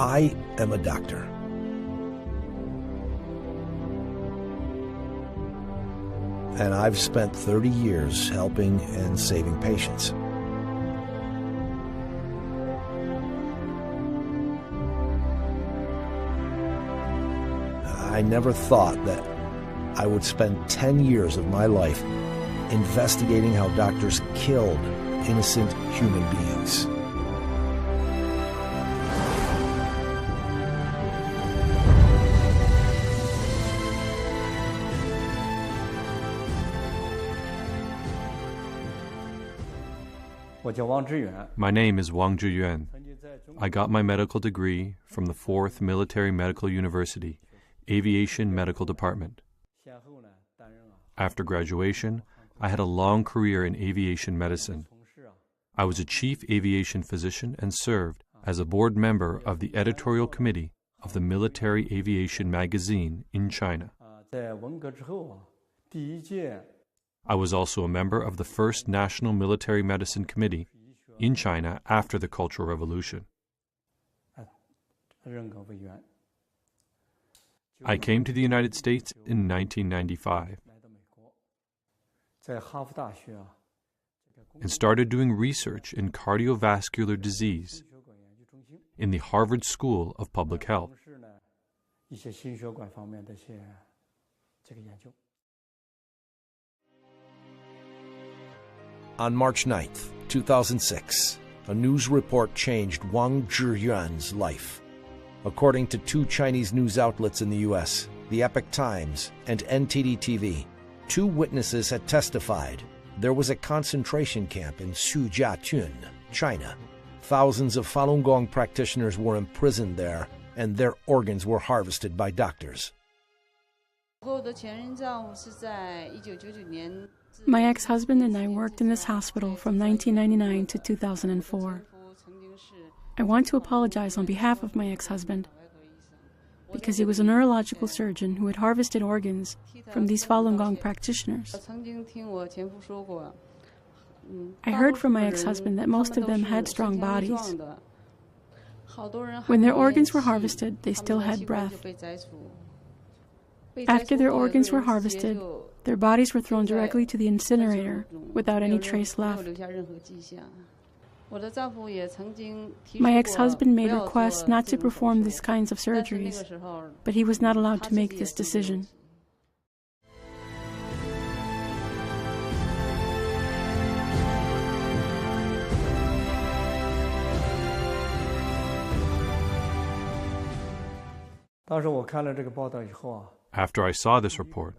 I am a doctor. And I've spent 30 years helping and saving patients. I never thought that I would spend 10 years of my life investigating how doctors killed innocent human beings. My name is Wang Zhiyuan. I got my medical degree from the 4th Military Medical University, Aviation Medical Department. After graduation, I had a long career in aviation medicine. I was a chief aviation physician and served as a board member of the editorial committee of the Military Aviation magazine in China. I was also a member of the first National Military Medicine Committee in China after the Cultural Revolution. I came to the United States in 1995 and started doing research in cardiovascular disease in the Harvard School of Public Health. On March 9th, 2006, a news report changed Wang Zhiyuan's life. According to 2 Chinese news outlets in the U.S., the Epoch Times and NTD-TV, 2 witnesses had testified there was a concentration camp in Sujiatun, China. Thousands of Falun Gong practitioners were imprisoned there, and their organs were harvested by doctors. My ex-husband and I worked in this hospital from 1999 to 2004. I want to apologize on behalf of my ex-husband because he was a neurological surgeon who had harvested organs from these Falun Gong practitioners. I heard from my ex-husband that most of them had strong bodies. When their organs were harvested, they still had breath. After their organs were harvested, their bodies were thrown directly to the incinerator without any trace left. My ex-husband made requests not to perform these kinds of surgeries, but he was not allowed to make this decision. After I saw this report,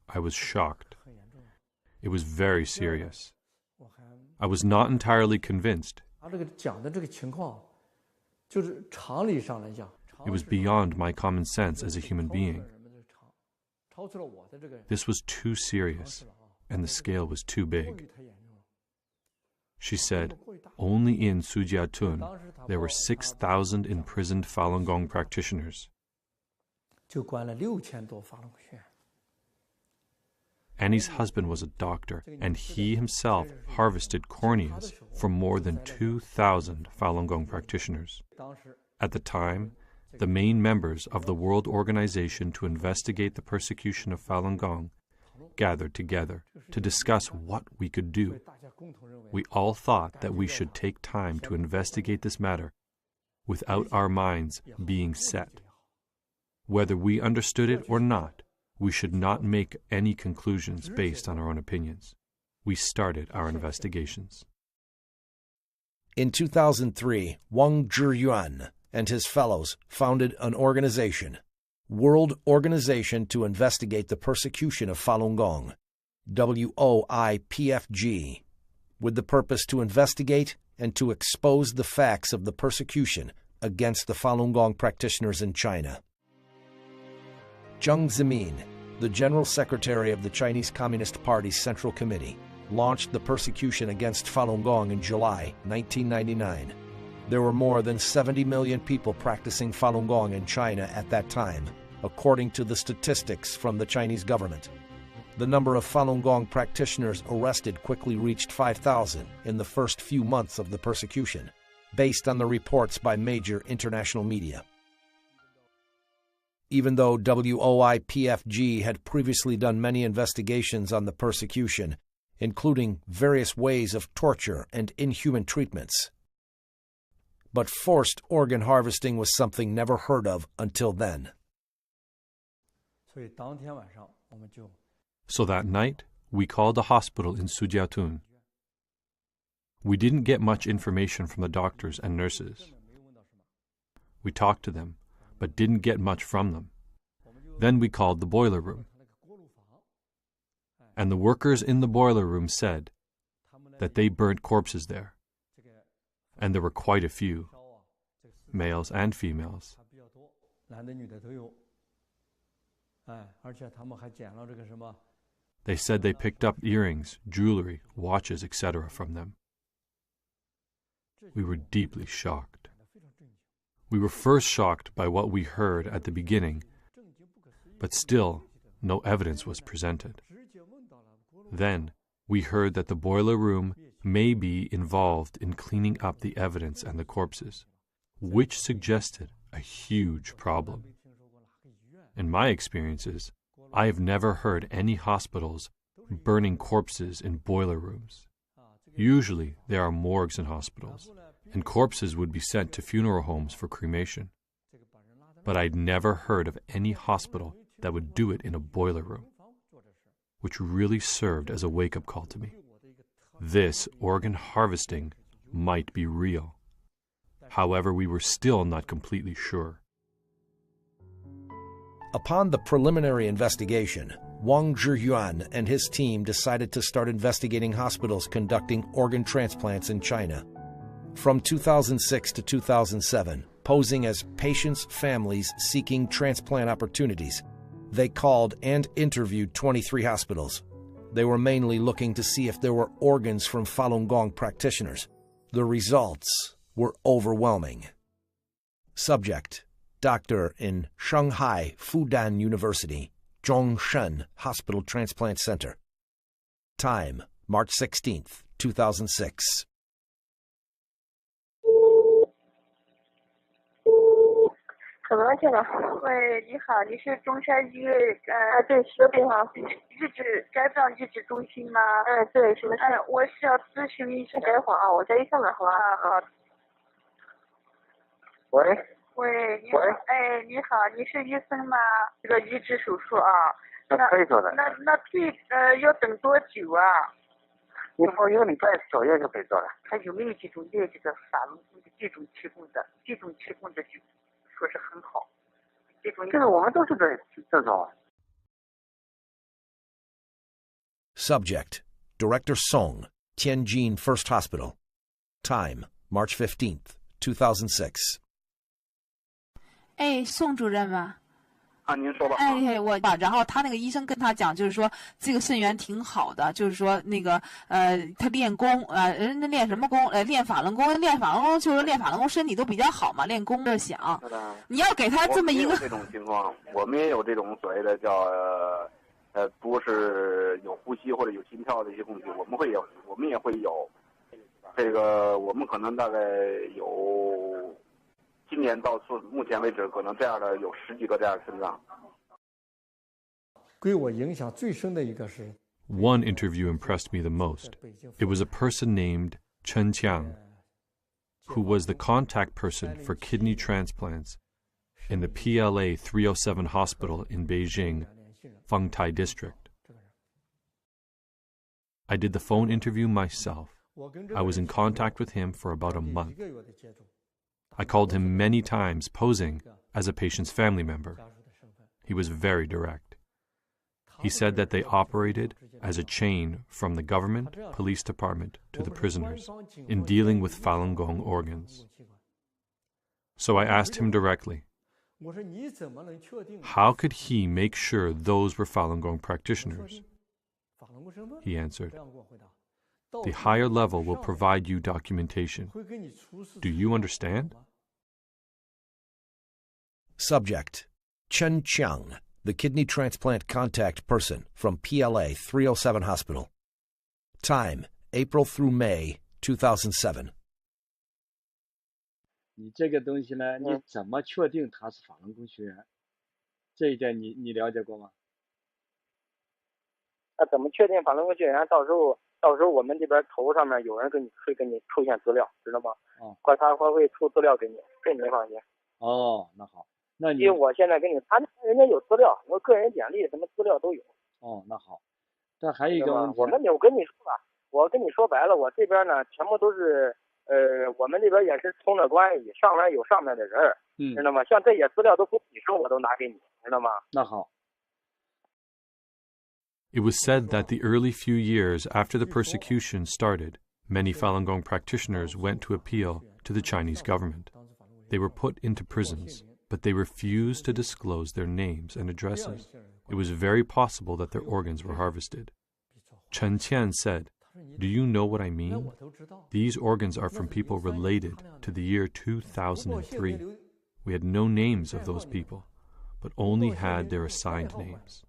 I was shocked. It was very serious. I was not entirely convinced. It was beyond my common sense as a human being. This was too serious, and the scale was too big. She said, only in Sujiatun there were 6,000 imprisoned Falun Gong practitioners. Annie's husband was a doctor, and he himself harvested corneas from more than 2,000 Falun Gong practitioners. At the time, the main members of the World Organization to investigate the persecution of Falun Gong gathered together to discuss what we could do. We all thought that we should take time to investigate this matter without our minds being set. Whether we understood it or not, we should not make any conclusions based on our own opinions. We started our investigations. In 2003, Wang Zhiyuan and his fellows founded an organization, World Organization to Investigate the Persecution of Falun Gong, WOIPFG, with the purpose to investigate and to expose the facts of the persecution against the Falun Gong practitioners in China. Jiang Zemin, the General Secretary of the Chinese Communist Party's Central Committee, launched the persecution against Falun Gong in July 1999. There were more than 70 million people practicing Falun Gong in China at that time, according to the statistics from the Chinese government. The number of Falun Gong practitioners arrested quickly reached 5,000 in the first few months of the persecution. based on the reports by major international media. Even though WOIPFG had previously done many investigations on the persecution, including various ways of torture and inhuman treatments, but forced organ harvesting was something never heard of until then. So that night, we called a hospital in Sujiatun. We didn't get much information from the doctors and nurses. We talked to them, but didn't get much from them. Then we called the boiler room. And the workers in the boiler room said that they burnt corpses there. And there were quite a few, males and females. They said they picked up earrings, jewelry, watches, etc. from them. We were deeply shocked. We were first shocked by what we heard at the beginning, but still no evidence was presented. Then we heard that the boiler room may be involved in cleaning up the evidence and the corpses, which suggested a huge problem. In my experiences, I have never heard any hospitals burning corpses in boiler rooms. Usually there are morgues in hospitals, and corpses would be sent to funeral homes for cremation. But I'd never heard of any hospital that would do it in a boiler room, which really served as a wake-up call to me. This organ harvesting might be real. However, we were still not completely sure. Upon the preliminary investigation, Wang Zhiyuan and his team decided to start investigating hospitals conducting organ transplants in China. From 2006 to 2007, posing as patients' families seeking transplant opportunities, they called and interviewed 23 hospitals. They were mainly looking to see if there were organs from Falun Gong practitioners. The results were overwhelming. Subject: doctor in Shanghai Fudan University, Zhongshan Hospital Transplant Center. Time: March 16th, 2006. 怎么了，这个？喂，你好，你是中山医院对，是的，对哈。该不日治中心吗？对，什么事？我是要咨询一下。等一会儿啊，我再一下子，好吧？好。喂，你好，你好，你是医生吗？这个移植手术啊，可以做的。那要等多久啊？以后1个礼拜左右就可以做了。他有没有这种列这个法轮功的这种提供的就说是很好。这个我们都是这种。Subject: Director Song, Tianjin First Hospital. Time: March 15th, 2006. 宋主任吗？您说吧。然后他那个医生跟他讲，就是说这个肾源挺好的，就是说那个他练功人家练什么功？练法轮功，就是练法轮功身体都比较好嘛，练功的想。你要给他这么一个。这种情况，我们也有这种所谓的叫不是有呼吸或者有心跳的一些问题，我们也会有。这个我们可能大概有。今年到目前为止，可能这样的有10几个这样的肾脏。对我影响最深的一个是。One interview impressed me the most. It was a person named Chen Qiang, who was the contact person for kidney transplants in the PLA 307 hospital in Beijing, Fengtai district. I did the phone interview myself. I was in contact with him for about a month. I called him many times, posing as a patient's family member. He was very direct. He said that they operated as a chain from the government police department to the prisoners in dealing with Falun Gong organs. So I asked him directly, how could he make sure those were Falun Gong practitioners? He answered, the higher level will provide you documentation. Do you understand? Subject: Chen Qiang, the kidney transplant contact person from PLA 307 Hospital. Time: April through May 2007. 你这个东西呢，你怎么确定他是法轮功学员？这一点你了解过吗？那怎么确定法轮功学员？到时候我们这边头上面有人会给你出现资料，知道吗？他会出资料给你，这你放心。哦，那好，那你因为我现在给你，人家有资料，我个人简历什么资料都有。哦，那好，但还有一个问题，我跟你说吧，我跟你说白了，我这边呢全部都是我们这边也是通了关系，上面有上面的人，知道吗？像这些资料都不提升，我都拿给你，知道吗？那好。It was said that the early few years after the persecution started, many Falun Gong practitioners went to appeal to the Chinese government. They were put into prisons, but they refused to disclose their names and addresses. It was very possible that their organs were harvested. Chen Qian said, "Do you know what I mean? These organs are from people related to the year 2003. We had no names of those people, but only had their assigned names."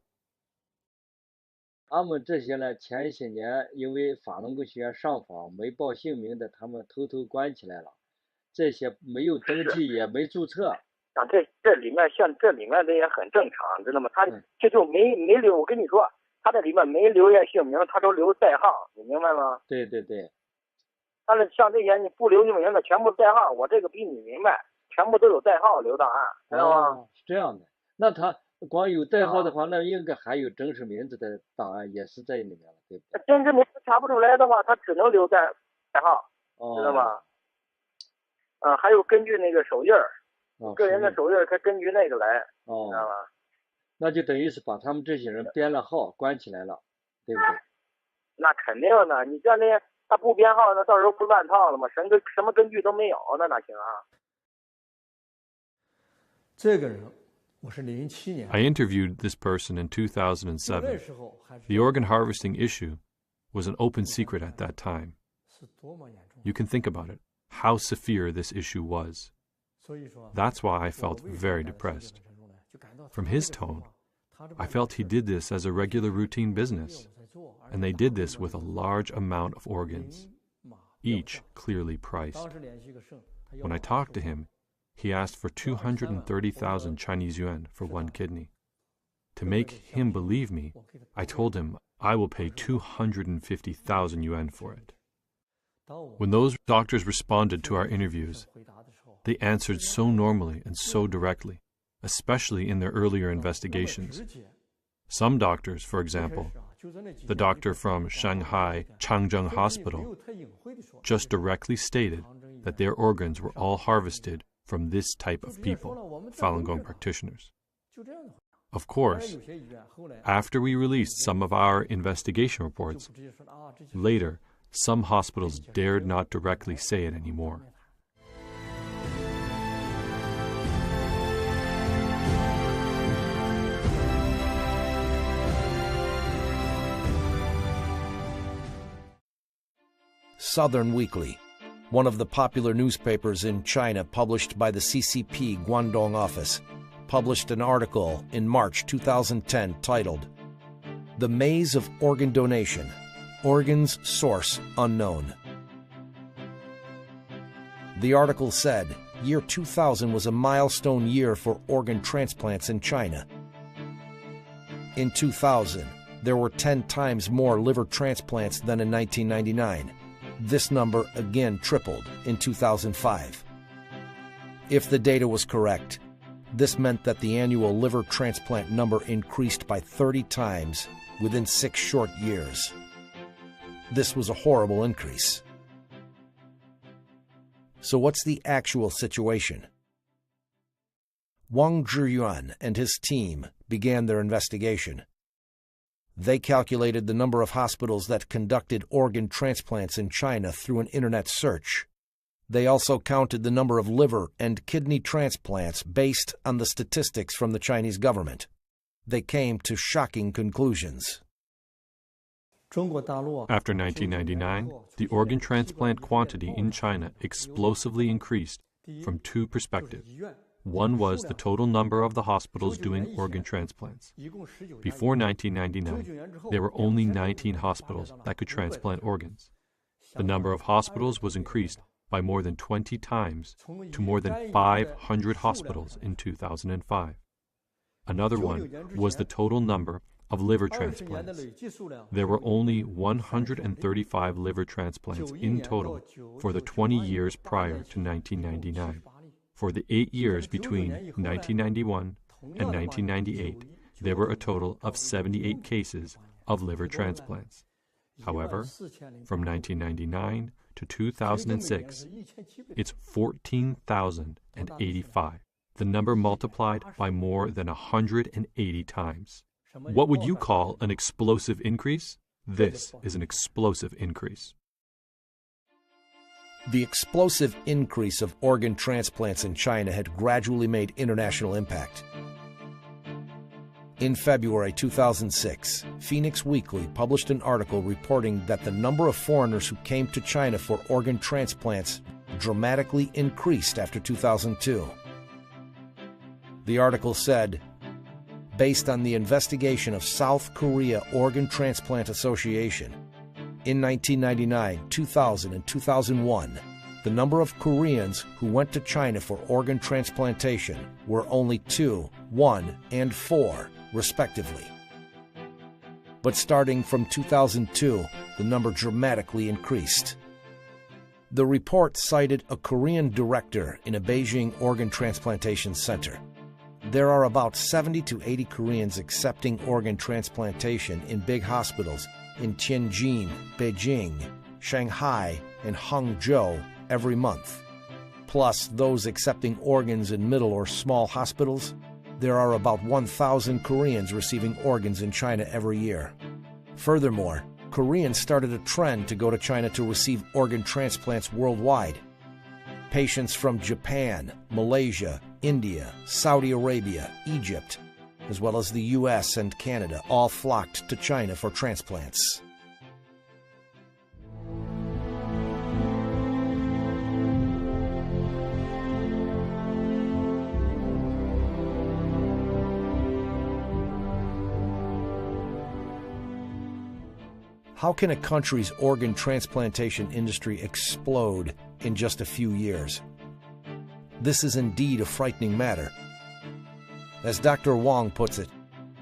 他们这些呢，前些年因为法轮功学员上访没报姓名的，他们偷偷关起来了。这些没有登记也没注册。这里面这也很正常，知道吗？他这就没留，我跟你说，他这里面没留下姓名，他都留代号，你明白吗？对对对。他的像这些你不留姓名的全部代号，我这个比你明白，全部都有代号留档案，知道吗？是这样的。那他光有代号的话，那应该还有真实名字的档案也是在里面了，对不对？真实名字查不出来的话，他只能留代号，知道吗？还有根据那个手印儿，个人的手印儿，他根据那个来，知道吗？那就等于是把他们这些人编了号关起来了，对不对？那肯定的，你像那他不编号，那到时候不乱套了吗？什么根据都没有，那哪行啊？这个人。I interviewed this person in 2007. The organ harvesting issue was an open secret at that time. You can think about it, how severe this issue was. That's why I felt very depressed. From his tone, I felt he did this as a regular routine business, and they did this with a large amount of organs, each clearly priced. When I talked to him, he asked for 230,000 Chinese yuan for one kidney. To make him believe me, I told him I will pay 250,000 yuan for it. When those doctors responded to our interviews, they answered so normally and so directly, especially in their earlier investigations. Some doctors, for example, the doctor from Shanghai Changzheng Hospital, just directly stated that their organs were all harvested from this type of people, Falun Gong practitioners. Of course, after we released some of our investigation reports, later, some hospitals dared not directly say it anymore. Southern Weekly, one of the popular newspapers in China published by the CCP Guangdong office, published an article in March 2010 titled, "The Maze of Organ Donation, Organs Source Unknown." The article said, year 2000 was a milestone year for organ transplants in China. In 2000, there were 10 times more liver transplants than in 1999. This number again tripled in 2005. If the data was correct, this meant that the annual liver transplant number increased by 30 times within 6 short years. This was a horrible increase. So what's the actual situation? Wang Zhiyuan and his team began their investigation. They calculated the number of hospitals that conducted organ transplants in China through an internet search. They also counted the number of liver and kidney transplants based on the statistics from the Chinese government. They came to shocking conclusions. After 1999, the organ transplant quantity in China explosively increased from 2 perspectives. One was the total number of the hospitals doing organ transplants. Before 1999, there were only 19 hospitals that could transplant organs. The number of hospitals was increased by more than 20 times to more than 500 hospitals in 2005. Another one was the total number of liver transplants. There were only 135 liver transplants in total for the 20 years prior to 1999. For the 8 years between 1991 and 1998, there were a total of 78 cases of liver transplants. However, from 1999 to 2006, it's 14,085. The number multiplied by more than 180 times. What would you call an explosive increase? This is an explosive increase. The explosive increase of organ transplants in China had gradually made international impact. In February 2006, Phoenix Weekly published an article reporting that the number of foreigners who came to China for organ transplants dramatically increased after 2002. The article said, based on the investigation of South Korea Organ Transplant Association, in 1999, 2000, and 2001, the number of Koreans who went to China for organ transplantation were only 2, 1, and 4, respectively. But starting from 2002, the number dramatically increased. The report cited a Korean director in a Beijing organ transplantation center. There are about 70 to 80 Koreans accepting organ transplantation in big hospitals in Tianjin, Beijing, Shanghai, and Hangzhou every month. Plus those accepting organs in middle or small hospitals, there are about 1,000 Koreans receiving organs in China every year. Furthermore, Koreans started a trend to go to China to receive organ transplants worldwide. Patients from Japan, Malaysia, India, Saudi Arabia, Egypt, as well as the US and Canada, all flocked to China for transplants. How can a country's organ transplantation industry explode in just a few years? This is indeed a frightening matter. As Dr. Wang puts it,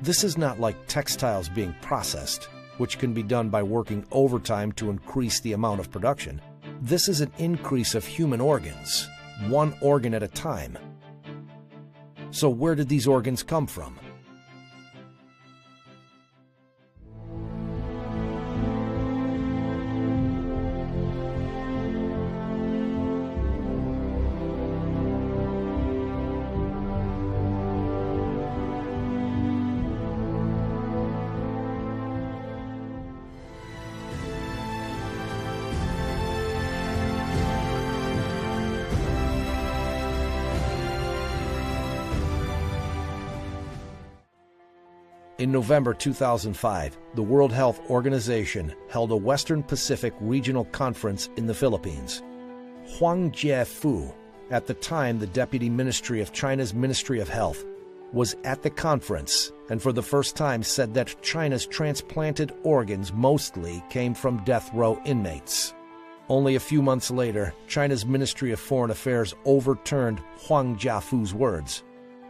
this is not like textiles being processed, which can be done by working overtime to increase the amount of production. This is an increase of human organs, one organ at a time. So where did these organs come from? In November 2005, the World Health Organization held a Western Pacific Regional Conference in the Philippines. Huang Jiefu, at the time the Deputy Ministry of China's Ministry of Health, was at the conference and for the first time said that China's transplanted organs mostly came from death row inmates. Only a few months later, China's Ministry of Foreign Affairs overturned Huang Jiefu's words.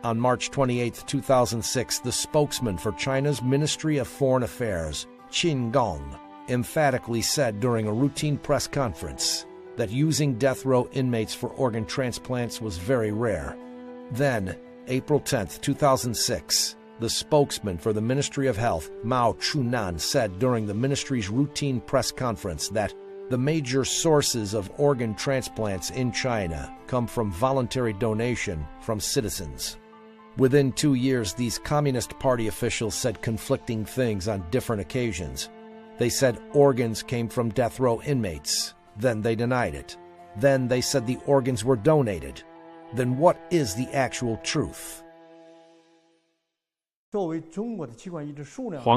On March 28, 2006, the spokesman for China's Ministry of Foreign Affairs, Qin Gong, emphatically said during a routine press conference that using death row inmates for organ transplants was very rare. Then, April 10, 2006, the spokesman for the Ministry of Health, Mao Chunan, said during the ministry's routine press conference that the major sources of organ transplants in China come from voluntary donation from citizens. Within 2 years, these Communist Party officials said conflicting things on different occasions. They said organs came from death row inmates. Then they denied it. Then they said the organs were donated. Then what is the actual truth? Huang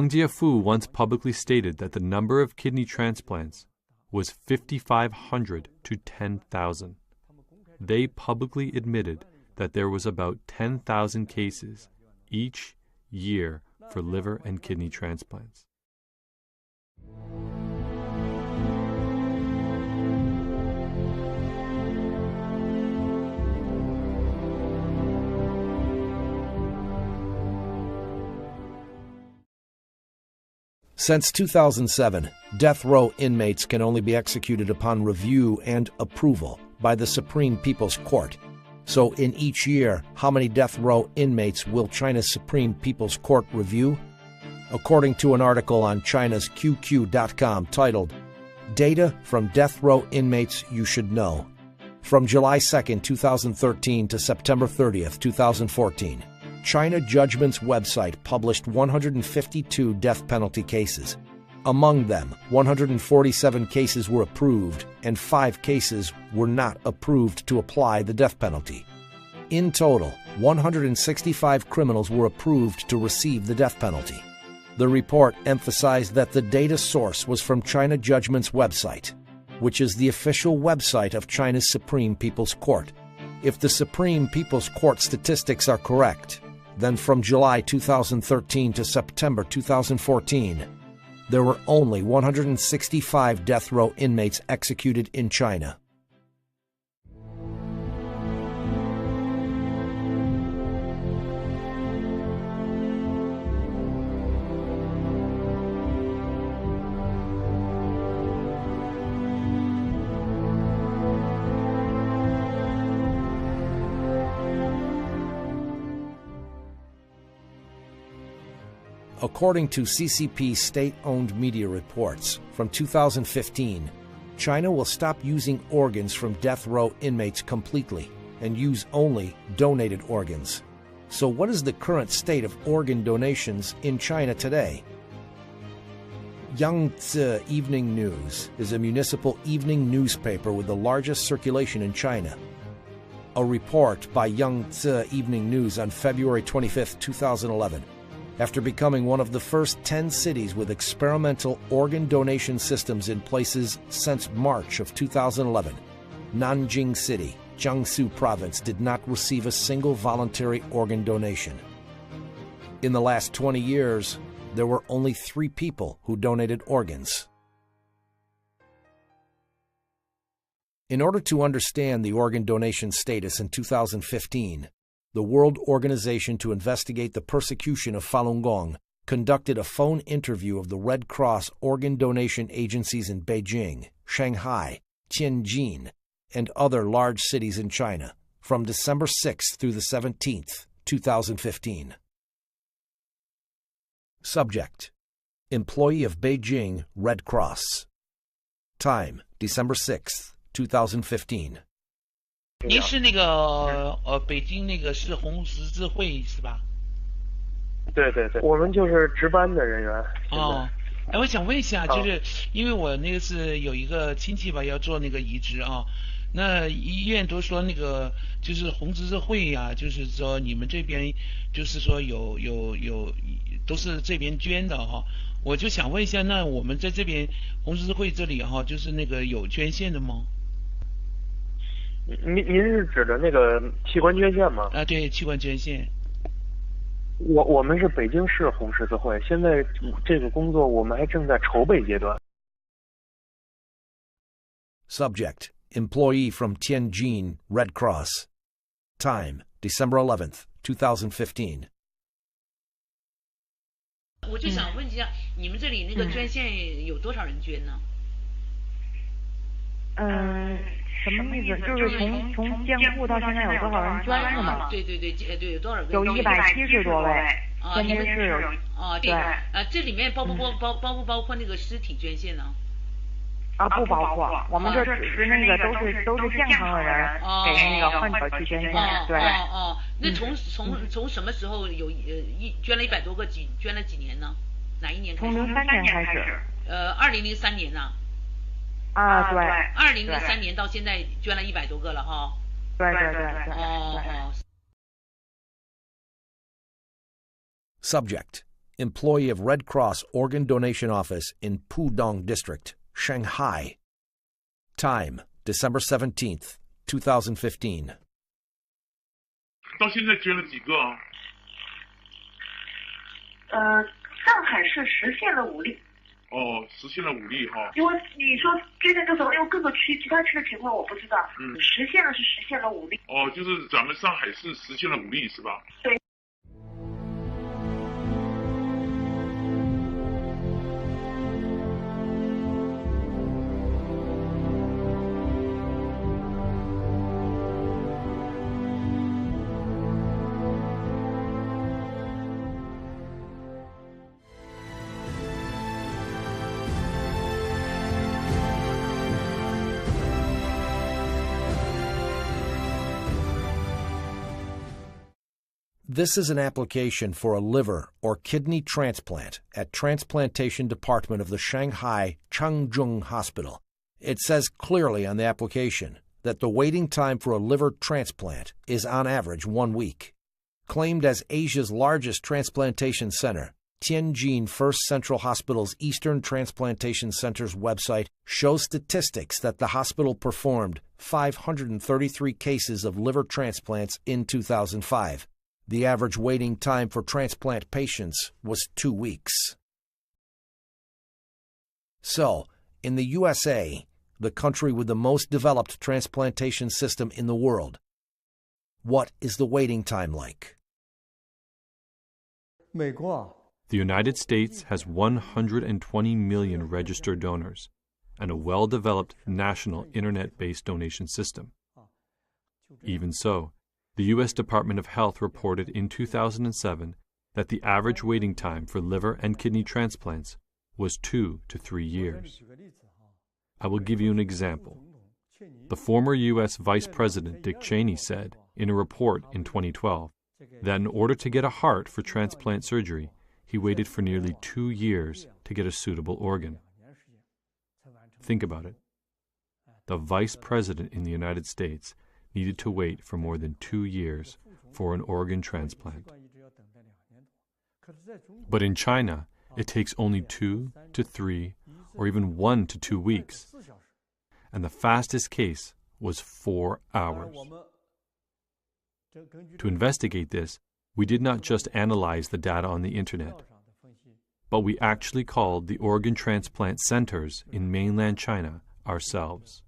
Jiefu once publicly stated that the number of kidney transplants was 5,500 to 10,000. They publicly admitted that there was about 10,000 cases each year for liver and kidney transplants. Since 2007, death row inmates can only be executed upon review and approval by the Supreme People's Court. So in each year, how many death row inmates will China's Supreme People's Court review? According to an article on China's QQ.com titled, Data from Death Row Inmates You Should Know, from July 2, 2013 to September 30, 2014, China Judgment's website published 152 death penalty cases. Among them, 147 cases were approved and 5 cases were not approved to apply the death penalty. In total, 165 criminals were approved to receive the death penalty. The report emphasized that the data source was from China Judgment's website, which is the official website of China's Supreme People's Court. If the Supreme People's Court statistics are correct, then from July 2013 to September 2014, there were only 165 death row inmates executed in China. According to CCP state-owned media reports, from 2015, China will stop using organs from death row inmates completely and use only donated organs. So what is the current state of organ donations in China today? Yangtze Evening News is a municipal evening newspaper with the largest circulation in China. A report by Yangtze Evening News on February 25, 2011, after becoming one of the first 10 cities with experimental organ donation systems in places since March of 2011, Nanjing City, Jiangsu Province, did not receive a single voluntary organ donation. In the last 20 years, there were only 3 people who donated organs. In order to understand the organ donation status in 2015, the World Organization to Investigate the Persecution of Falun Gong conducted a phone interview of the Red Cross organ donation agencies in Beijing, Shanghai, Tianjin, and other large cities in China from December 6th through the 17th, 2015. Subject: Employee of Beijing Red Cross. Time: December 6th, 2015. 您是那个北京那个市红十字会是吧？对对对，我们就是值班的人员。哦，哎，我想问一下，就是因为我那个是有一个亲戚吧，要做那个移植啊，那医院都说那个就是红十字会呀、就是说你们这边就是说有都是这边捐的哈、我就想问一下，那我们在这边红十字会这里哈、就是那个有捐献的吗？您是指的那个器官捐献吗？啊，对，器官捐献。我们是北京市红十字会，现在这个工作我们还正在筹备阶段。Subject: Employee from Tianjin Red Cross. Time: December 11th, 2015. 我就想问一下，你们这里那个捐献有多少人捐呢？什么意思？就是从建户到现在有多少人捐是吗？对，有多少个？有170多位，天津市有。对。这里面包不包括那个尸体捐献呢？不包括，我们这只是那个都是健康的人给那个患者去捐献。对。那从什么时候有捐了100多个捐了几年呢？哪一年开始？从03年开始。2003年呢？对。2003年到现在捐了100多个了哈。对。Subject: Employee of Red Cross Organ Donation Office in Pudong District, Shanghai. Time: December 17th, 2015. 到现在捐了几个啊？上海市实现了5例。实现了5例哈。因为你说捐献多少，因为各个区其他区的情况我不知道。实现了5例。就是咱们上海市实现了5例是吧？对。This is an application for a liver or kidney transplant at Transplantation Department of the Shanghai Changzheng Hospital. It says clearly on the application that the waiting time for a liver transplant is on average 1 week. Claimed as Asia's largest transplantation center, Tianjin First Central Hospital's Eastern Transplantation Center's website shows statistics that the hospital performed 533 cases of liver transplants in 2005. The average waiting time for transplant patients was 2 weeks. So, in the USA, the country with the most developed transplantation system in the world, what is the waiting time like? The United States has 120 million registered donors and a well-developed national internet-based donation system. Even so, the U.S. Department of Health reported in 2007 that the average waiting time for liver and kidney transplants was 2 to 3 years. I will give you an example. The former U.S. Vice President Dick Cheney said in a report in 2012 that in order to get a heart for transplant surgery, he waited for nearly 2 years to get a suitable organ. Think about it. The Vice President in the United States needed to wait for more than 2 years for an organ transplant. But in China, it takes only 2 to 3 or even 1 to 2 weeks. And the fastest case was 4 hours. To investigate this, we did not just analyze the data on the internet, but we actually called the organ transplant centers in mainland China ourselves.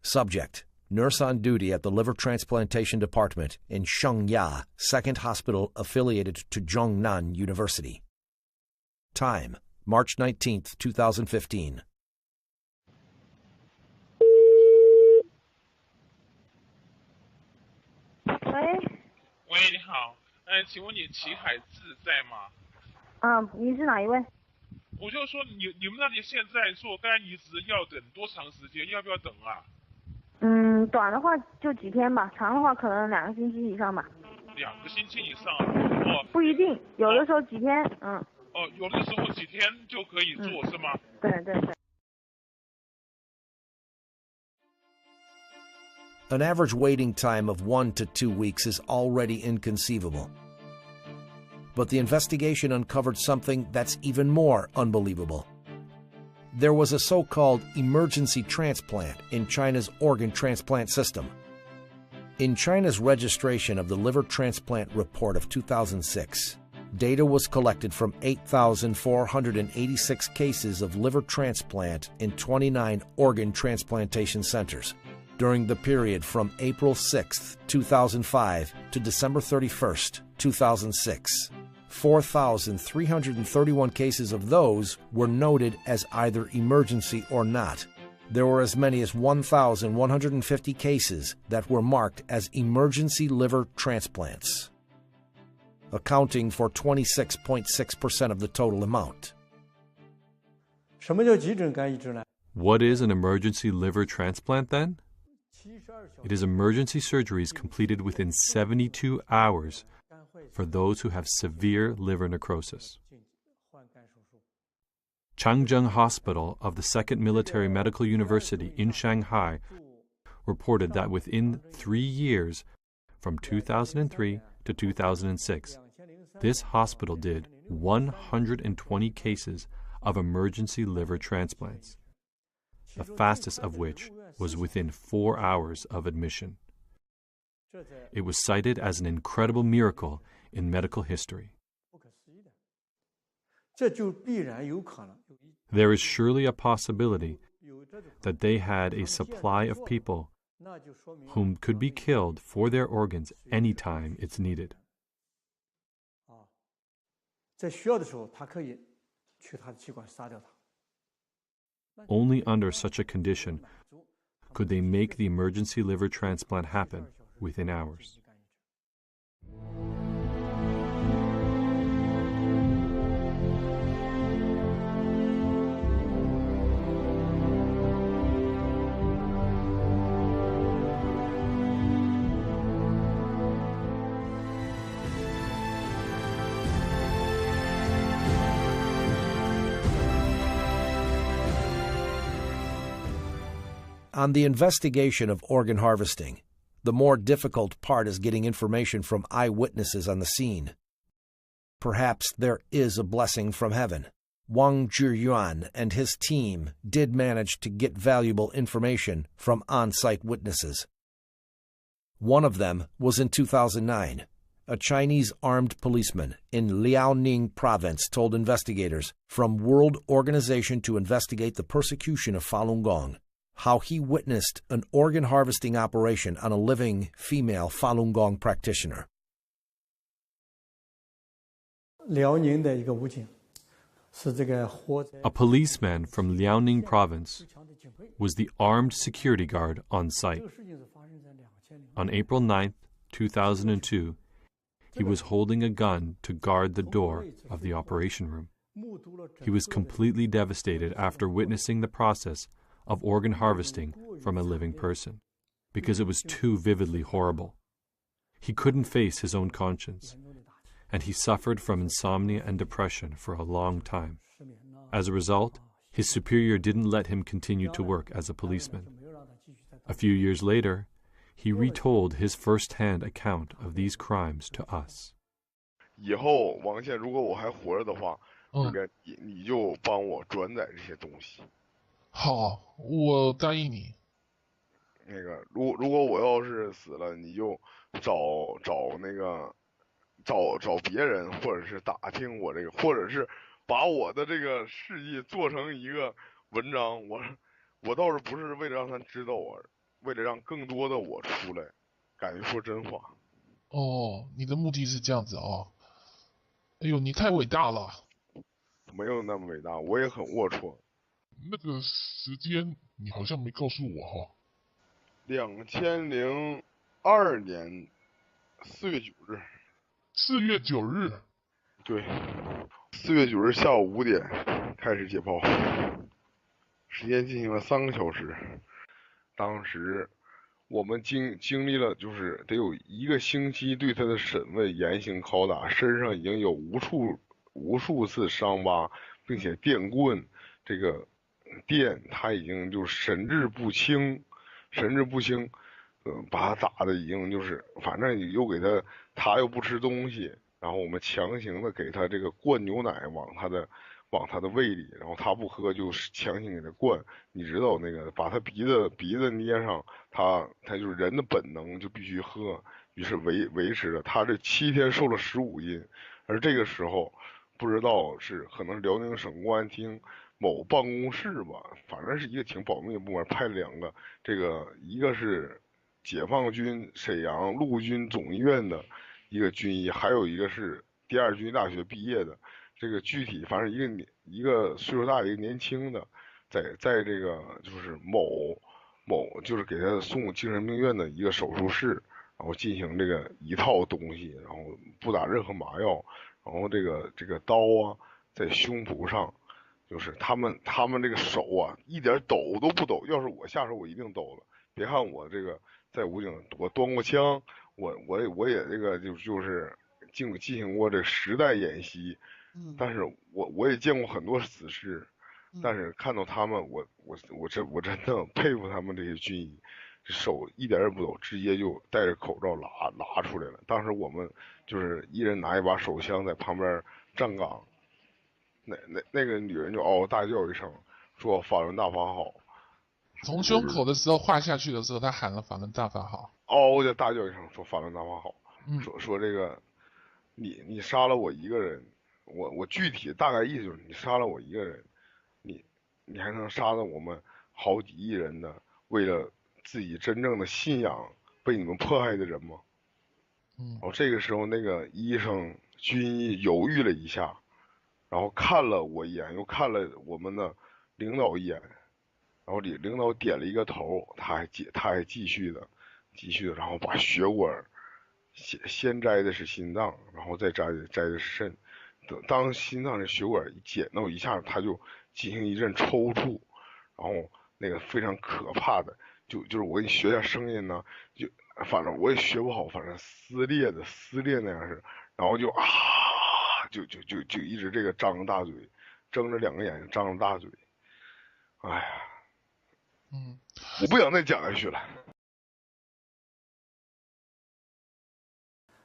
Subject: nurse on duty at the Liver Transplantation Department in Shengya, second hospital affiliated to Zhongnan University. Time: March 19, 2015. 喂，你好，请问你齐海志在吗？您是哪一位？我就说你们那里现在做肝移植要等多长时间？要不要等啊？短的话就几天吧，长的话可能2个星期以上吧。2个星期以上？不一定，有的时候几天，有的时候几天就可以做，是吗？对对对。An average waiting time of 1 to 2 weeks is already inconceivable. But the investigation uncovered something that's even more unbelievable. There was a so-called emergency transplant in China's organ transplant system. In China's registration of the liver transplant report of 2006, data was collected from 8,486 cases of liver transplant in 29 organ transplantation centers. During the period from April 6, 2005 to December 31, 2006. 4,331 cases of those were noted as either emergency or not. There were as many as 1,150 cases that were marked as emergency liver transplants, accounting for 26.6% of the total amount. What is an emergency liver transplant then? It is emergency surgeries completed within 72 hours for those who have severe liver necrosis. Changzheng Hospital of the Second Military Medical University in Shanghai reported that within 3 years, from 2003 to 2006, this hospital did 120 cases of emergency liver transplants, the fastest of which was within 4 hours of admission. It was cited as an incredible miracle in medical history. There is surely a possibility that they had a supply of people whom could be killed for their organs any time it's needed. Only under such a condition could they make the emergency liver transplant happen within hours. On the investigation of organ harvesting, the more difficult part is getting information from eyewitnesses on the scene. Perhaps there is a blessing from heaven. Wang Zhiyuan and his team did manage to get valuable information from on-site witnesses. One of them was in 2009. A Chinese armed policeman in Liaoning province told investigators from World Organization to Investigate the Persecution of Falun Gong how he witnessed an organ harvesting operation on a living female Falun Gong practitioner. A policeman from Liaoning province was the armed security guard on site. On April 9, 2002, he was holding a gun to guard the door of the operation room. He was completely devastated after witnessing the process of organ harvesting from a living person, because it was too vividly horrible. He couldn't face his own conscience, and he suffered from insomnia and depression for a long time. As a result, his superior didn't let him continue to work as a policeman. A few years later, he retold his first-hand account of these crimes to us. 以后王宪，如果我还活着的话，你就帮我转载这些东西。好，我答应你。那个，如果我要是死了，你就找别人，或者是打听我这个，或者是把我的这个事迹做成一个文章。我倒是不是为了让他知道我。为了让更多的我出来，敢于说真话。哦，你的目的是这样子哦。哎呦，你太伟大了。没有那么伟大，我也很龌龊。那个时间你好像没告诉我哈。2002年4月9日。4月9日。对，4月9日下午5点开始解剖，时间进行了3个小时。当时我们经历了就是得有1个星期对他的审问、严刑拷打，身上已经有无数次伤疤，并且电棍这个电他已经就神志不清，把他打的已经就是反正又给他又不吃东西，然后我们强行的给他这个灌牛奶往他的胃里，然后他不喝就强行给他灌，你知道那个把他鼻子捏上，他就是人的本能就必须喝，于是维持着他这7天瘦了15斤，而这个时候不知道是可能是辽宁省公安厅某办公室吧，反正是一个挺保密的部门派了2个，这个一个是解放军沈阳陆军总医院的一个军医，还有一个是第2军大学毕业的。这个具体反正一个岁数大一个年轻的，在这个就是某就是给他送精神病院的一个手术室，然后进行这个一套东西，然后不打任何麻药，然后这个刀啊在胸脯上，就是他们这个手啊一点抖都不抖，要是我下手我一定抖了。别看我这个在武警我端过枪，我也这个就是进行过这实弹演习。但是我也见过很多死尸，但是看到他们，我真的佩服他们这些军医，手一点也不抖，直接就戴着口罩拿出来了。当时我们就是一人拿一把手枪在旁边站岗，那个女人就嗷嗷大叫一声，说法轮大法好。从胸口的时候划下去的时候，他喊了法轮大法好，嗷嗷就大叫一声，说法轮大法好，说这个你杀了我一个人。我具体大概意思就是你杀了我一个人，你还能杀了我们好几亿人的为了自己真正的信仰被你们迫害的人吗？这个时候那个医生军医犹豫了一下，然后看了我一眼，又看了我们的领导一眼，然后领导点了一个头，他还继续的，然后把血管先摘的是心脏，然后再摘的是肾。当心脏的血管一剪到一下，他就进行一阵抽搐，然后那个非常可怕的，就是我给你学一下声音呢，就反正我也学不好，反正撕裂那样是，然后就就一直这个张着大嘴，睁着2个眼睛张着大嘴，哎呀，我不想再讲下去了。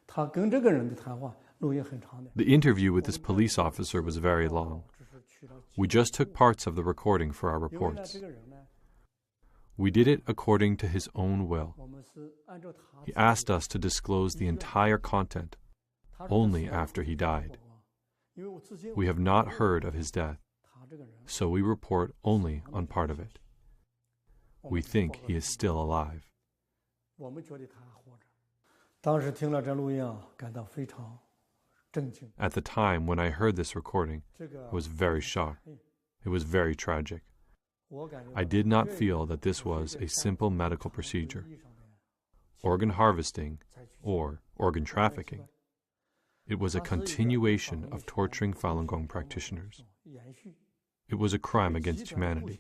他跟这个人的谈话录音很长的。 The interview with this police officer was very long. We just took parts of the recording for our reports. We did it according to his own will. He asked us to disclose the entire content only after he died. We have not heard of his death, so we report only on part of it. We think he is still alive. 我们觉得他还活着。当时听了这录音啊，感到非常震惊。 At the time when I heard this recording, I was very shocked. It was very tragic. I did not feel that this was a simple medical procedure. Organ harvesting, or organ trafficking. It was a continuation of torturing Falun Gong practitioners. It was a crime against humanity.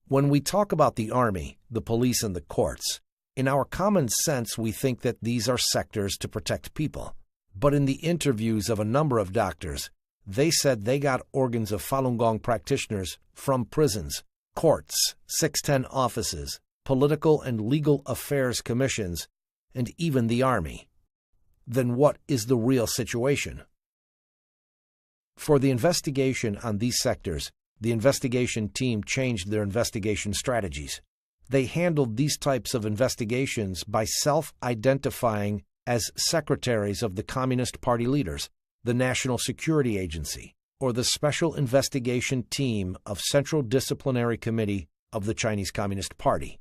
When we talk about the army, the police, and the courts, in our common sense we think that these are sectors to protect people. But in the interviews of a number of doctors, they said they got organs of Falun Gong practitioners from prisons, courts, 610 offices, political and legal affairs commissions, and even the army. Then what is the real situation? For the investigation on these sectors, the investigation team changed their investigation strategies. They handled these types of investigations by self-identifying as secretaries of the Communist Party leaders, the National Security Agency, or the Special Investigation Team of Central Disciplinary Committee of the Chinese Communist Party.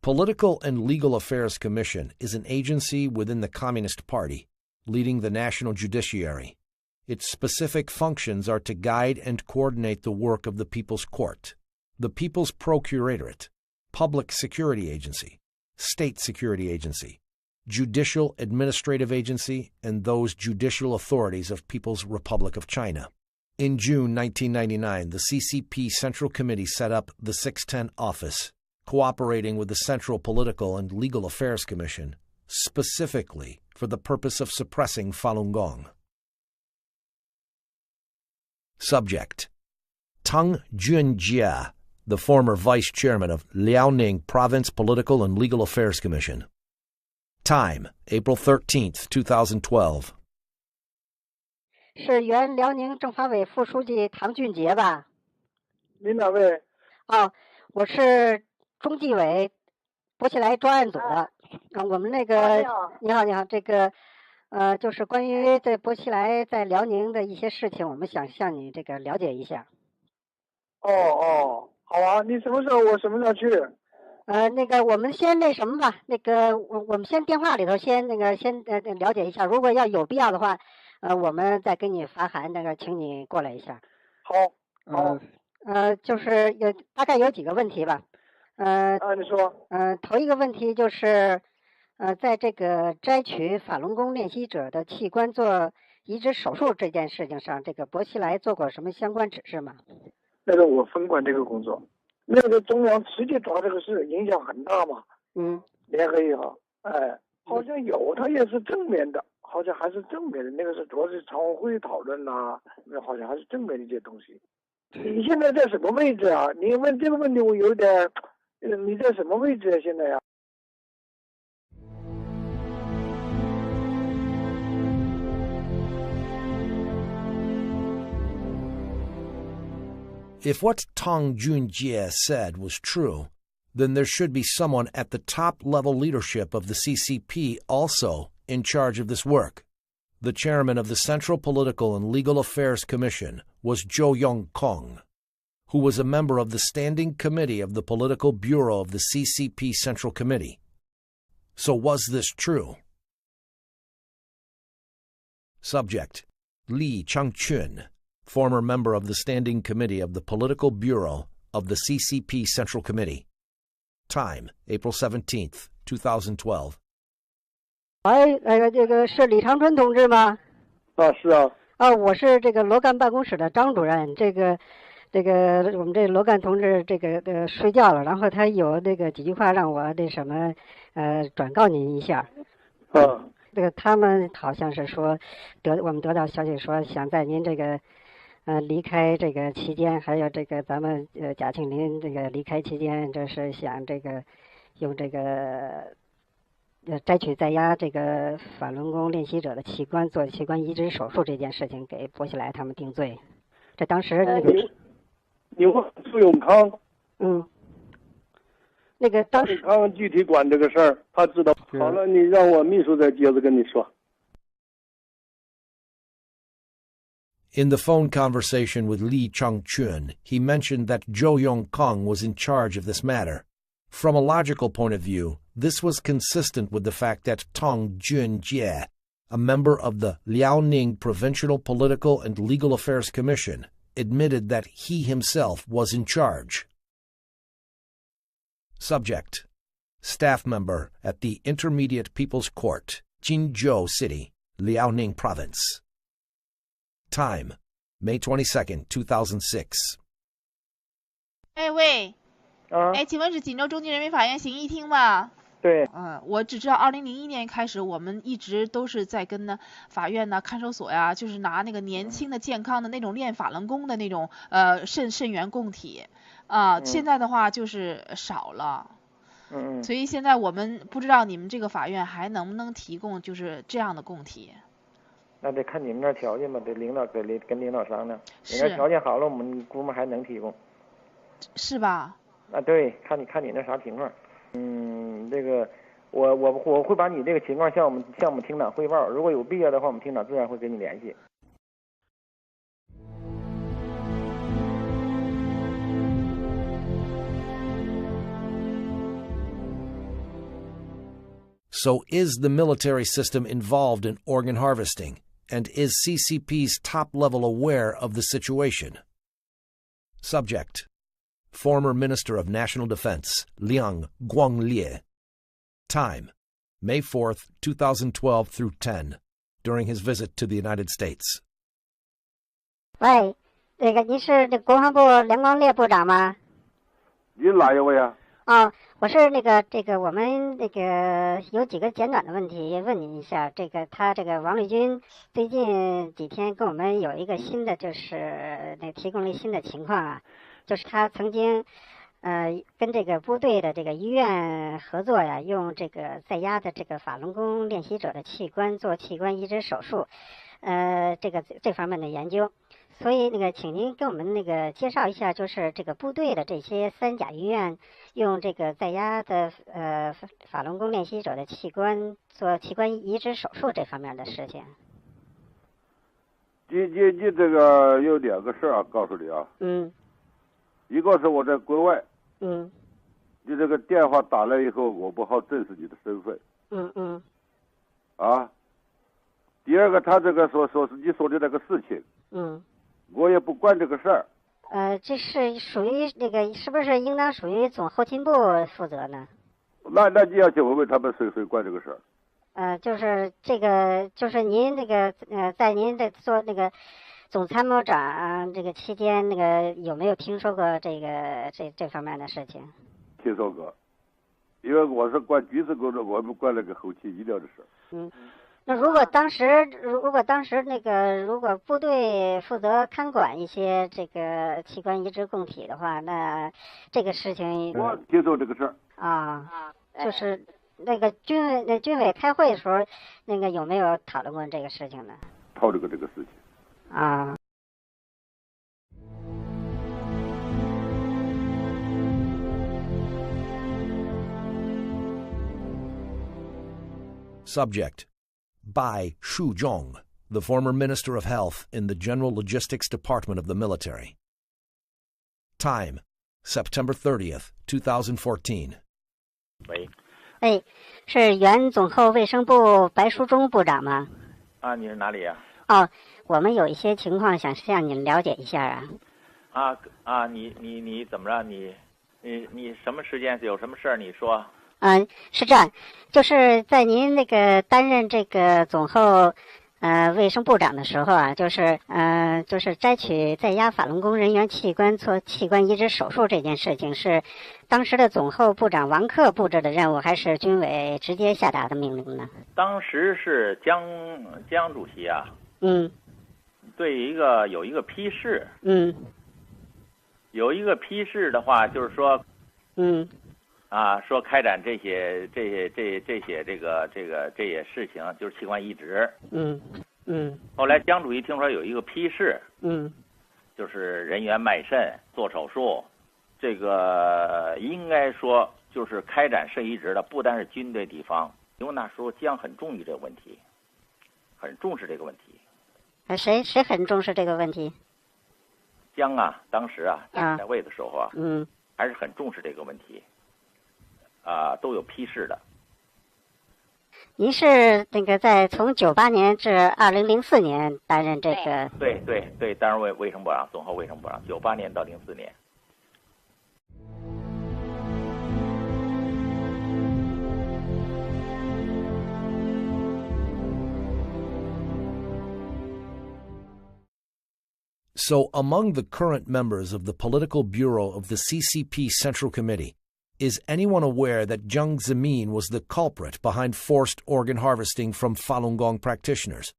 Political and Legal Affairs Commission is an agency within the Communist Party, leading the national judiciary. Its specific functions are to guide and coordinate the work of the People's Court, the People's Procuratorate, Public Security Agency, State Security Agency, Judicial Administrative Agency, and those judicial authorities of People's Republic of China. In June 1999, the CCP Central Committee set up the 610 office, cooperating with the Central Political and Legal Affairs Commission, specifically for the purpose of suppressing Falun Gong. Subject: Tang Junjie, the former vice chairman of Liaoning Province Political and Legal Affairs Commission. Time: April 13th, 2012. 是原辽宁政法委副书记唐俊杰吧？您哪位？哦，我是中纪委薄熙来专案组的。我们那个，你好，你好，这个。就是关于在薄熙来在辽宁的一些事情，我们想向你这个了解一下。好啊，你什么时候？我什么时候去？那个我们先那什么吧，那个我们先电话里头先了解一下，如果要有必要的话，我们再给你发函，那个请你过来一下。好。就是大概有几个问题吧。你说。头一个问题就是。在这个摘取法轮功练习者的器官做移植手术这件事情上，这个薄熙来做过什么相关指示吗？那个我分管这个工作，那个中央直接抓这个事，影响很大嘛。联合以后，好像有，他也是正面的，好像还是正面的。那个是主要是常委会讨论呐，那好像还是正面的一些东西。你现在在什么位置啊？你问这个问题，我有点，你在什么位置啊？现在呀？If what Tang Junjie said was true, then there should be someone at the top-level leadership of the CCP also in charge of this work. The chairman of the Central Political and Legal Affairs Commission was Zhou Yongkong, who was a member of the Standing Committee of the Political Bureau of the CCP Central Committee. So was this true? Subject: Li Changchun, former member of the Standing Committee of the Political Bureau of the CCP Central Committee. Time: April 17th, 2012. 这个是李长春同志吗？是啊。我是这个罗干办公室的张主任。这个我们这罗干同志这个睡觉了，然后他有那个几句话让我那什么转告您一下。这个他们好像是说我们得到消息说想在您这个离开这个期间，还有这个咱们贾庆林这个离开期间，就是想这个用这个摘取在押这个法轮功练习者的器官做器官移植手术这件事情给薄熙来他们定罪。这当时那个你问苏永康，那个当时康具体管这个事儿，他知道。好了，你让我秘书再接着跟你说。In the phone conversation with Li Changchun, he mentioned that Zhou Yongkang was in charge of this matter. From a logical point of view, this was consistent with the fact that Tong Junjie, a member of the Liaoning Provincial Political and Legal Affairs Commission, admitted that he himself was in charge. Subject: Staff member at the Intermediate People's Court, Jinzhou City, Liaoning Province. Time: May 22nd, 2006. 喂，请问是锦州中级人民法院刑一厅吗？对。我只知道2001年开始，我们一直都是在跟呢法院呢看守所呀，就是拿那个年轻的健康的那种练法轮功的那种肾源供体现在的话就是少了。所以现在我们不知道你们这个法院还能不能提供就是这样的供体。那得看你们那条件吧，得领导跟领导商量。你那条件好了，我们估摸还能提供。是吧？对，看你那啥情况。这个我会把你这个情况向我们厅长汇报，如果有必要的话，我们厅长自然会跟你联系。So is the military system involved in organ harvesting? And is CCP's top level aware of the situation? Subject: Former Minister of National Defense, Liang Guanglie. Time: May 4th, 2012 through 10, during his visit to the United States. 喂，那个您是那国防部梁光烈部长吗？您哪一位啊？我是这个我们那个有几个简短的问题问您一下。他这个王立军最近几天跟我们有一个新的，就是提供了一个新的情况啊，就是他曾经跟这个部队的这个医院合作呀，用这个在押的这个法轮功练习者的器官做器官移植手术，这方面的研究。所以请您跟我们介绍一下，就是这个部队的这些三甲医院用这个在押的法轮功练习者的器官做器官移植手术这方面的事情。你这个有两个事啊，告诉你啊。一个是我在国外。你这个电话打来以后，我不好证实你的身份。第二个，他这个说是你说的那个事情。我也不管这个事儿。这是属于是不是应当属于总后勤部负责呢？那你要去问问他们谁管这个事儿。就是这个，就是您在您做总参谋长这个期间，有没有听说过这方面的事情？听说过，因为我是管军事工作，我不管那个后勤医疗的事。那如果当时如果部队负责看管一些这个器官移植供体的话，那这个事情我听说这个事儿就是军委开会的时候，有没有讨论过这个事情呢？讨论过这个事情。Subject: Bai Shuzhong, the former Minister of Health in the General Logistics Department of the Military. Time: September 30th, 2014. 喂，是原总后卫生部白书忠部长吗？你是哪里呀？我们有一些情况想向您了解一下啊。你怎么着？你什么时间有什么事儿？你说。是这样，就是在您担任这个总后卫生部长的时候啊，就是摘取在押法轮功人员器官做器官移植手术这件事情，是当时的总后部长王克布置的任务，还是军委直接下达的命令呢？当时是江主席啊，对有一个批示，有一个批示的话，就是说，说开展这些事情，就是器官移植。后来江主席听说有一个批示，就是人员卖肾做手术，这个应该说就是开展肾移植的，不单是军队地方，因为那时候江很重视这个问题，很重视这个问题。谁很重视这个问题？江啊，当时啊在位的时候啊，还是很重视这个问题。都有批示的。您是那个从98年至2004年担任这个？对，担任卫生部长，总后卫生部长，98年到04年。So, among the current members of the Political Bureau of the CCP Central Committee, is anyone aware that Jiang Zemin was the culprit behind forced organ harvesting from Falun Gong practitioners?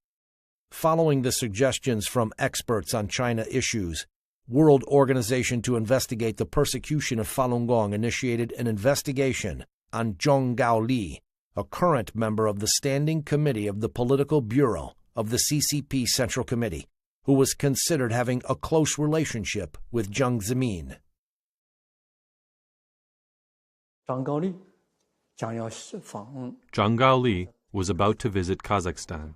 Following the suggestions from experts on China issues, World Organization to Investigate the Persecution of Falun Gong initiated an investigation on Zhong Gaoli, a current member of the Standing Committee of the Political Bureau of the CCP Central Committee, who was considered having a close relationship with Jiang Zemin. Zhang Gaoli was about to visit Kazakhstan,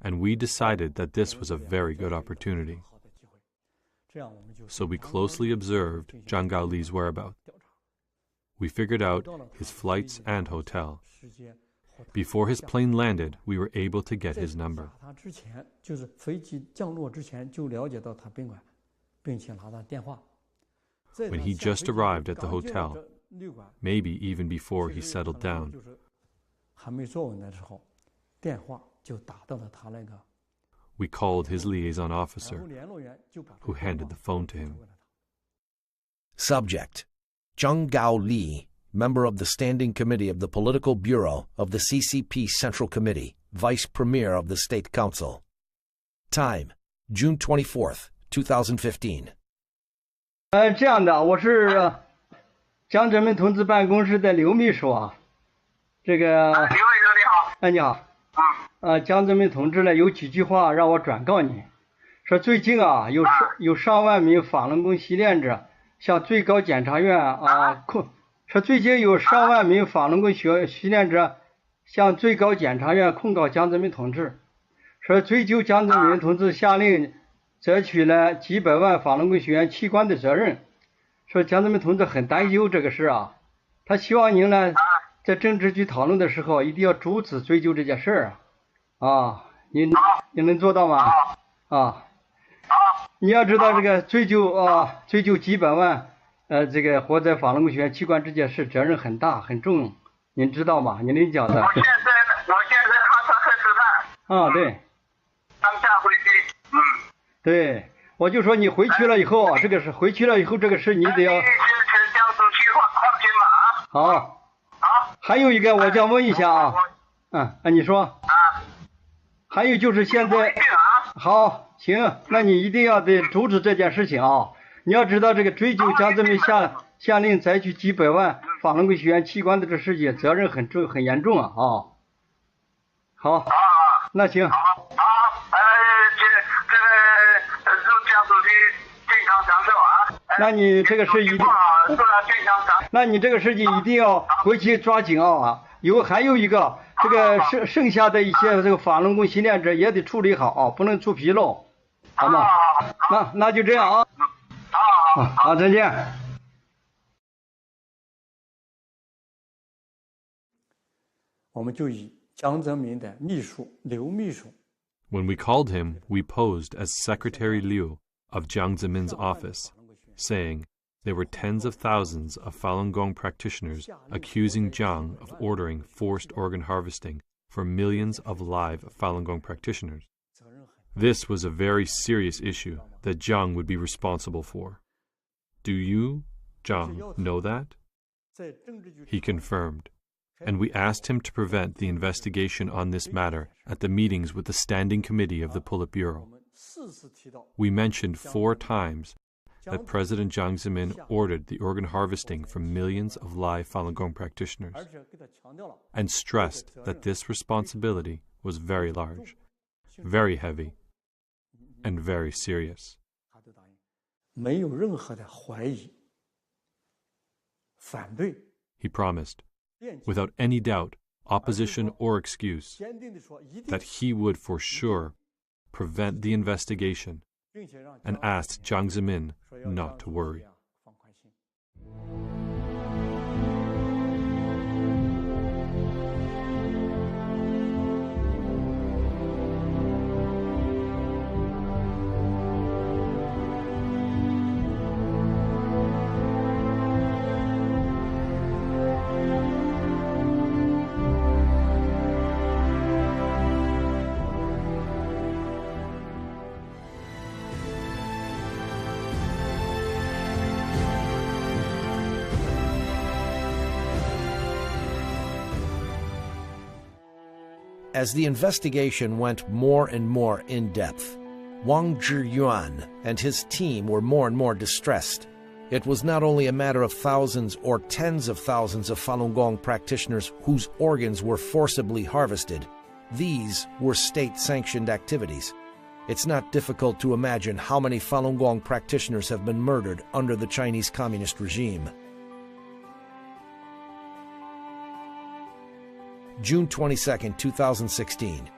and we decided that this was a very good opportunity. So we closely observed Zhang Gaoli's whereabouts. We figured out his flights and hotel. Before his plane landed, we were able to get his number. When he just arrived at the hotel, maybe even before he settled down, we called his liaison officer, who handed the phone to him. Subject: Zhang Gaoli, member of the Standing Committee of the Political Bureau of the CCP Central Committee, Vice Premier of the State Council. Time: June 24th, 2015. 这样的，我是江泽民同志办公室的刘秘书啊。这个刘秘书你好。哎，你好。江泽民同志呢有几句话让我转告你，说最近啊有上万名法轮功习练者向最高检察院说最近有上万名法轮功习练者向最高检察院控告江泽民同志，说追究江泽民同志下令摘取了几百万法轮功学员器官的责任，说江泽民同志很担忧这个事啊，他希望您呢在政治局讨论的时候一定要主旨追究这件事啊，你能做到吗？你要知道这个追究几百万这个活在法轮功学员器官这件事责任很大很重，您知道吗？您能讲的。我现在踏上黑车站。对。当下回去。对，我就说你回去了以后这个事回去了以后这个事你得要。好。还有一个我想问一下你说。还有就是现在。好，行，那你一定要得阻止这件事情啊！你要知道这个追究江泽民下令采取几百万法轮功学员器官的这事情，责任很重很严重啊！好，那行。这个祝江主席健康长寿啊！那你这个事一定，那你这个事情一定要回去抓紧啊！还有一个。这个剩下的一些这个法轮功习练者也得处理好不能出纰漏，好吗？那就这样啊。好，再见。我们就以江泽民的秘书刘秘书。When we called him, we posed as Secretary Liu of Jiang Zemin's office, saying there were tens of thousands of Falun Gong practitioners accusing Jiang of ordering forced organ harvesting for millions of live Falun Gong practitioners. This was a very serious issue that Jiang would be responsible for. Do you, Jiang, know that? He confirmed, and we asked him to prevent the investigation on this matter at the meetings with the Standing Committee of the Politburo. We mentioned 4 times that President Jiang Zemin ordered the organ harvesting from millions of live Falun Gong practitioners, and stressed that this responsibility was very large, very heavy, and very serious. He promised, without any doubt, opposition or excuse, that he would for sure prevent the investigation, and asked Jiang Zemin not to worry. As the investigation went more and more in-depth, Wang Zhiyuan and his team were more and more distressed. It was not only a matter of thousands or tens of thousands of Falun Gong practitioners whose organs were forcibly harvested. These were state-sanctioned activities. It's not difficult to imagine how many Falun Gong practitioners have been murdered under the Chinese Communist regime. June 22, 2016.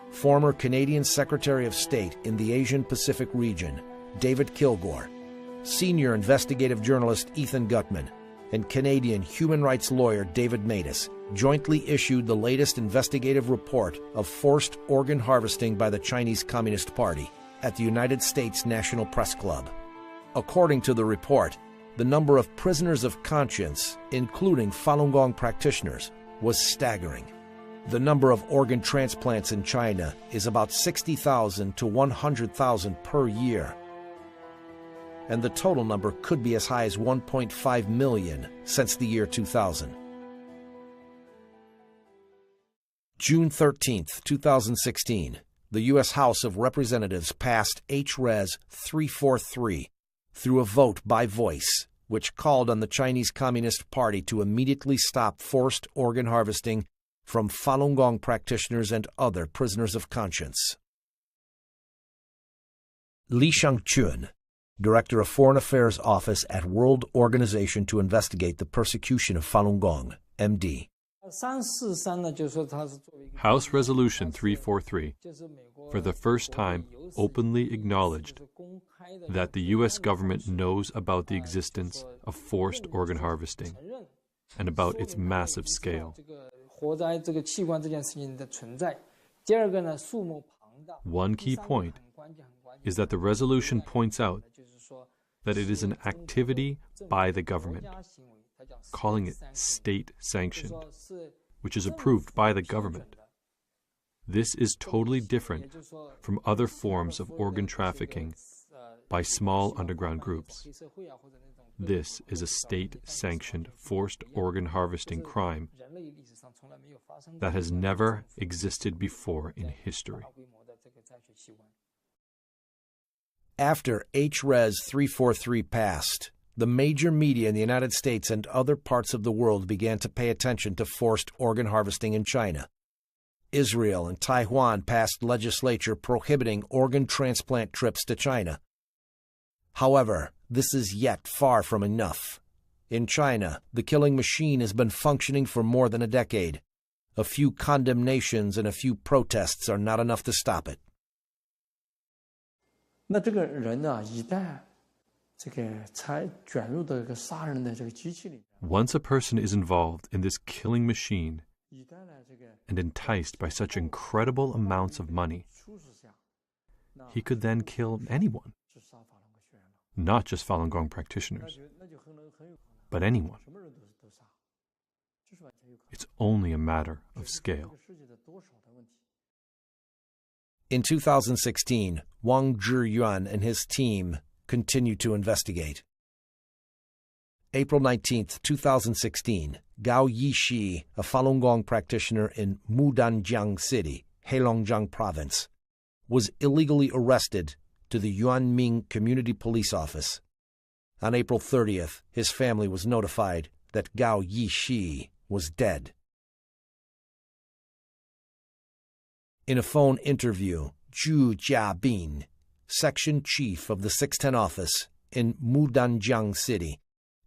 Former Canadian Secretary of State in the Asian-Pacific region, David Kilgore, senior investigative journalist Ethan Gutman, and Canadian human rights lawyer David Matus jointly issued the latest investigative report of forced organ harvesting by the Chinese Communist Party at the United States National Press Club. According to the report, the number of prisoners of conscience, including Falun Gong practitioners, was staggering. The number of organ transplants in China is about 60,000 to 100,000 per year, and the total number could be as high as 1.5 million since the year 2000. June 13, 2016, the U.S. House of Representatives passed H-Res 343 through a vote by voice, which called on the Chinese Communist Party to immediately stop forced organ harvesting from Falun Gong practitioners and other prisoners of conscience. Li Shangchun, Director of Foreign Affairs Office at World Organization to Investigate the Persecution of Falun Gong, MD. House Resolution 343, for the first time, openly acknowledged that the U.S. government knows about the existence of forced organ harvesting and about its massive scale. One key point is that the resolution points out that it is an activity by the government, calling it state-sanctioned, which is approved by the government. This is totally different from other forms of organ trafficking by small underground groups. This is a state-sanctioned forced organ harvesting crime that has never existed before in history. After H-Res 343 passed, the major media in the United States and other parts of the world began to pay attention to forced organ harvesting in China. Israel and Taiwan passed legislation prohibiting organ transplant trips to China. However, this is yet far from enough. In China, the killing machine has been functioning for more than a decade. A few condemnations and a few protests are not enough to stop it. Once a person is involved in this killing machine and enticed by such incredible amounts of money, he could then kill anyone. Not just Falun Gong practitioners, but anyone. It's only a matter of scale. In 2016, Wang Zhiyuan and his team continued to investigate. April 19, 2016, Gao Yishi, a Falun Gong practitioner in Mudanjiang City, Heilongjiang Province, was illegally arrested to the Yuanming Community Police Office. On April 30th, his family was notified that Gao Yishi was dead. In a phone interview, Zhu Jiabin, section chief of the 610 office in Mudanjiang City,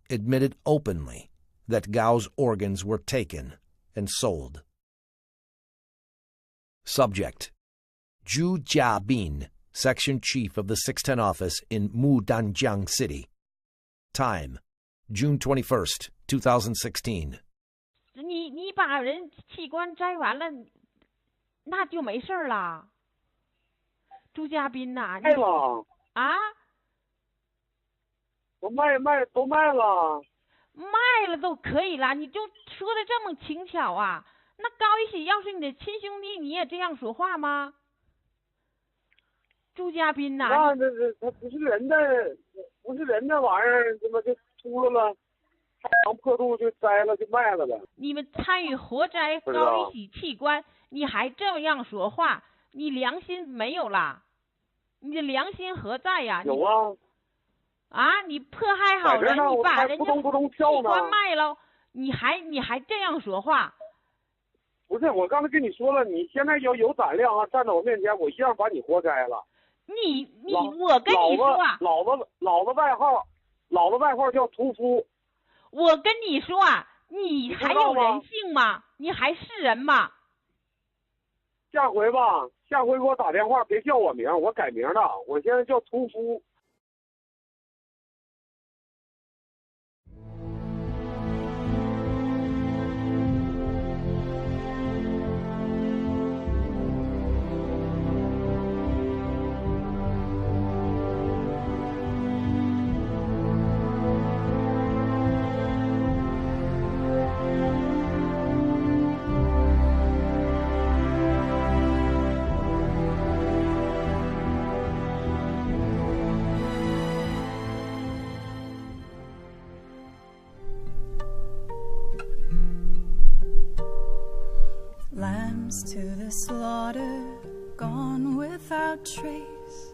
admitted openly that Gao's organs were taken and sold. Subject: Zhu Jiabin, section chief of the 610 office in Mudanjiang City. Time: June 21st, 2016. 你把人器官摘完了，那就没事了。朱家斌呐，卖了啊？都卖了。卖了都可以了，你就说的这么轻巧啊？那高一喜要是你的亲兄弟，你也这样说话吗？朱家斌呐，那他不是人的玩意儿，怎么就秃噜了？太阳破肚就摘了就卖了呗。你们参与活摘高一喜器官，你还这样说话，你良心没有啦？你的良心何在呀？有啊。啊！你迫害好人，你把人家器官卖了，你还这样说话？不是，我刚才跟你说了，你现在要有胆量啊，站在我面前，我一样把你活摘了。我跟你说啊，老子外号叫屠夫。我跟你说啊，你还有人性吗？你还是人吗？下回给我打电话，别叫我名，我改名了，我现在叫屠夫。To the slaughter, gone without trace.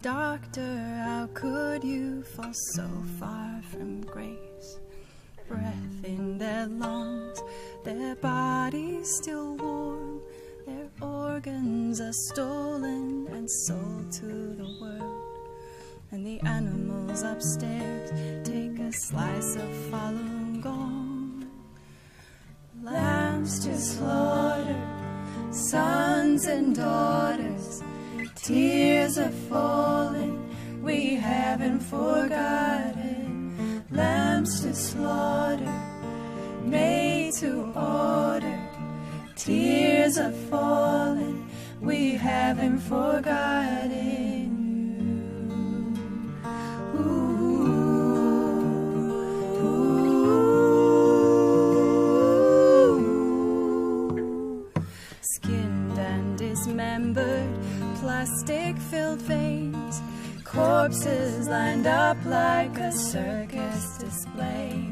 Doctor, how could you fall so far from grace? Breath in their lungs, their bodies still warm. Their organs are stolen and sold to the world. And the animals upstairs take a slice of Falun Gong. Lambs to slaughter, sons and daughters, tears are falling, we haven't forgotten. Lambs to slaughter, made to order, tears are falling, we haven't forgotten you. Ooh. Dismembered, plastic-filled veins, corpses lined up like a circus display.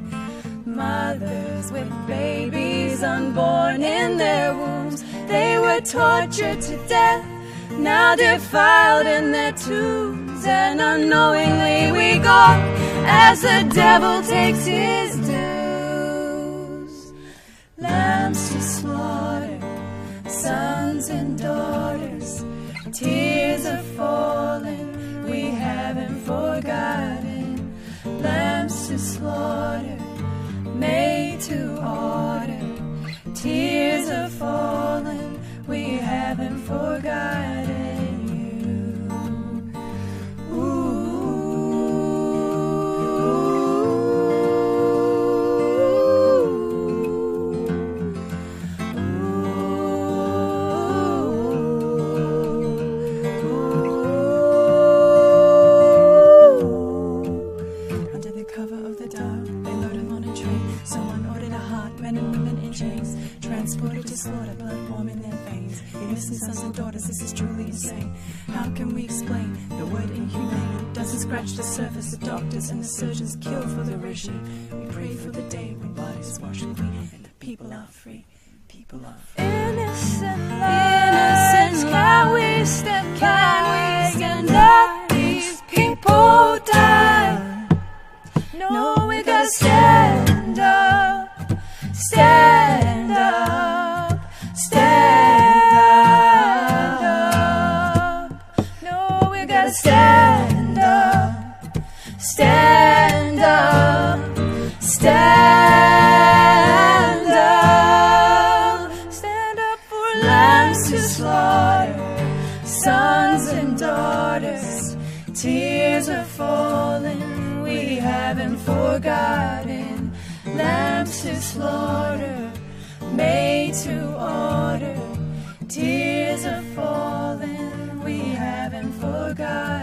Mothers with babies unborn in their wombs, they were tortured to death, now defiled in their tombs. And unknowingly we go as the devil takes his dues. Lambs to slaughter, sons and daughters, tears are falling, we haven't forgotten. Lambs to slaughter, made to order, tears are falling, we haven't forgotten you. Ooh. Transported to slaughter, blood blood warming their veins. Innocent sons and daughters, this is truly insane. How can we explain the word inhumane? Doesn't scratch the surface. The doctors and the surgeons kill for the regime. We pray for the day when bodies wash clean and the people are free. People are free. Innocent lives, can we stand by and let these people die? No, we gotta stand up, stand up, stand up. No, we gotta stand up, stand up, stand up. Stand up for lambs to slaughter, sons and daughters. Tears are falling, we haven't forgotten. Lambs to slaughter, made to order. Tears are falling, we haven't forgotten.